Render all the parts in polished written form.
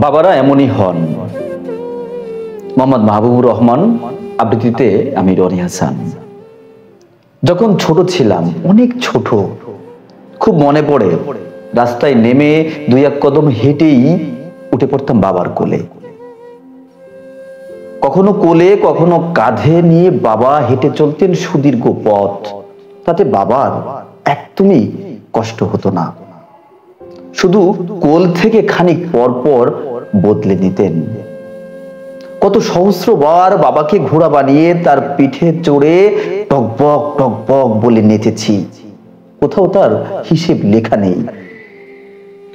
বাবারা এমনই হন। মোহাম্মদ মাহবুবুর রহমান, আবৃত্তিতে আমি রনি হাসান। যখন ছোট ছিলাম, অনেক ছোট, খুব মনে পড়ে রাস্তায় নেমে দুই এক কদম হেঁটেই উঠে পড়তাম বাবার কোলে। কখনো কোলে কখনো কাঁধে নিয়ে বাবা হেঁটে চলতেন সুদীর্ঘ পথ। তাতে বাবার একদমই কষ্ট হতো না, শুধু কোল থেকে খানিক পর পর বদলে নিতেন। কত সহস্রবার বাবাকে ঘোড়া বানিয়ে তার পিঠে চড়ে টকবক টকবক বলে নেচেছি, কোথাও তার হিসেব লেখা নেই।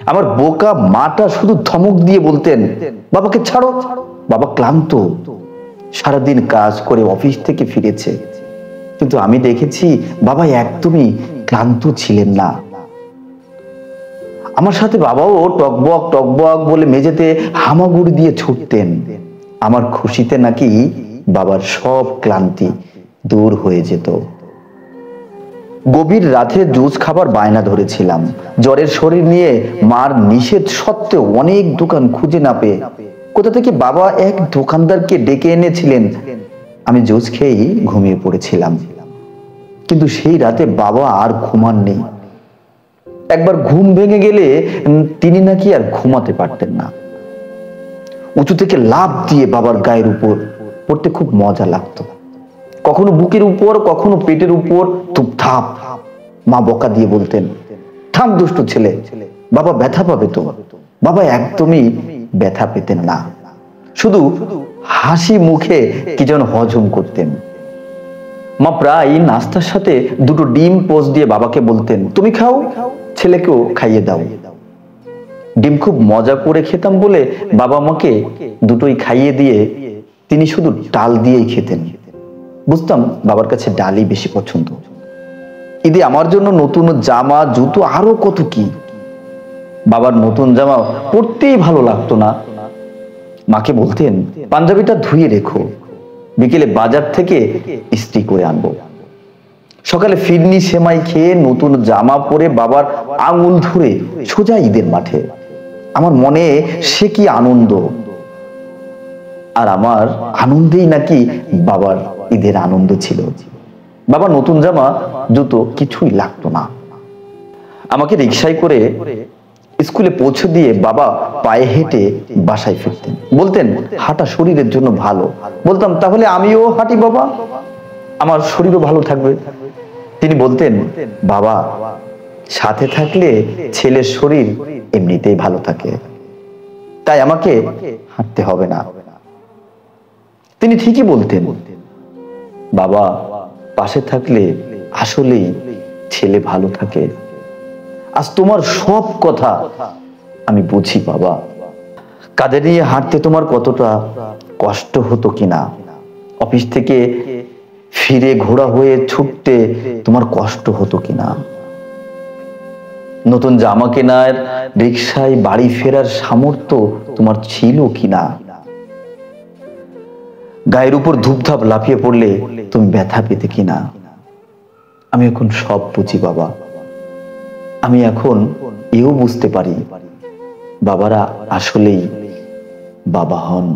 আমার বোকা মাটা শুধু ধমক দিয়ে বলতেন, বাবাকে ছাড়ো, বাবা ক্লান্ত, সারাদিন কাজ করে অফিস থেকে ফিরেছে। কিন্তু আমি দেখেছি বাবা একদমই ক্লান্ত ছিলেন না। আমার সাথে বাবাও টকবক টকবক বলে মেঝেতে হামাগুড়ি দিয়ে ছুটতেন। আমার খুশিতে নাকি বাবার সব ক্লান্তি দূর হয়ে যেত। গভীর রাতে জুস খাবার বায়না ধরেছিলাম। জ্বরের শরীর নিয়ে মার নিষেধ সত্ত্বেও অনেক দোকান খুঁজে না পেয়ে কোথা থেকে বাবা এক দোকানদারকে ডেকে এনেছিলেন। আমি জুস খেয়েই ঘুমিয়ে পড়েছিলাম। কিন্তু সেই রাতে বাবা আর ঘুমাননি। একবার ঘুম ভেঙে গেলে তিনি নাকি আর ঘুমাতে পারতেন না। উঁচু থেকে লাফ দিয়ে বাবার গায়ের উপর পড়তে খুব মজা লাগতো। কখনো বুকের উপর, কখনো পেটের উপর ধুপধাপ। মা বকা দিয়ে বলতেন, থাম দুষ্টু ছেলে, বাবা ব্যথা পাবে তো। বাবা একদমই ব্যথা পেতেন না, শুধু হাসি মুখে কি যেন হজম করতেন। মা প্রায় নাস্তার সাথে দুটো ডিম পোস্ট দিয়ে বাবাকে বলতেন, তুমি খাও, ছেলেকেও খাইয়ে দাও। ডিম খুব মজা করে খেতাম বলে বাবা মাকে দুটোই খাইয়ে দিয়ে তিনি শুধু ডাল দিয়েই খেতেন। বুঝতাম বাবার কাছে ডালই বেশি পছন্দ। ঈদে আমার জন্য নতুন জামা, জুতো, আরো কত কি। বাবার নতুন জামা পরতেই ভালো লাগতো না। মাকে বলতেন, পাঞ্জাবিটা ধুয়ে রেখো, বিকেলে বাজার থেকে ইস্ত্রি করে আনবো। সকালে ফিরনি সেমাই খেয়ে নতুন জামা পরে বাবার আঙুল ধরে সোজা ঈদের মাঠে। আমার মনে সে কি আনন্দ, আর আমার আনন্দেই নাকি বাবার ঈদের আনন্দ ছিল। বাবা নতুন জামা জুতো কিছুই লাগতো না। আমাকে রিকশায় করে স্কুলে পৌঁছে দিয়ে বাবা পায়ে হেঁটে বাসায় ফিরতেন। বলতেন, হাঁটা শরীরের জন্য ভালো। বলতাম, তাহলে আমিও হাঁটি বাবা, আমার শরীরও ভালো থাকবে। তিনি বলতেন, বাবা সাথে থাকলে ছেলের শরীর এমনিতেই ভালো থাকে, তাই আমাকে হাঁটতে হবে না। তিনি ঠিকই বলতেন, বাবা পাশে থাকলে আসলেই ছেলে ভালো থাকে। আজ তোমার সব কথা আমি বুঝি বাবা। কাঁধে নিয়ে হাঁটতে তোমার কতটা কষ্ট হতো কিনা, অফিস থেকে ফিরে ঘোড়া হয়ে ছুটতে তোমার কষ্ট হতো কিনা, নতুন জামা কেনার, রিকশায় বাড়ি ফেরার সামর্থ্য তোমার ছিল কিনা, গায়ের উপর ধূপধাপ লাফিয়ে পড়লে তুমি ব্যথা পেতে কিনা। আমি এখন সব বুঝি বাবা। আমি এখন এও বুঝতে পারি বাবারা আসলেই বাবা হন।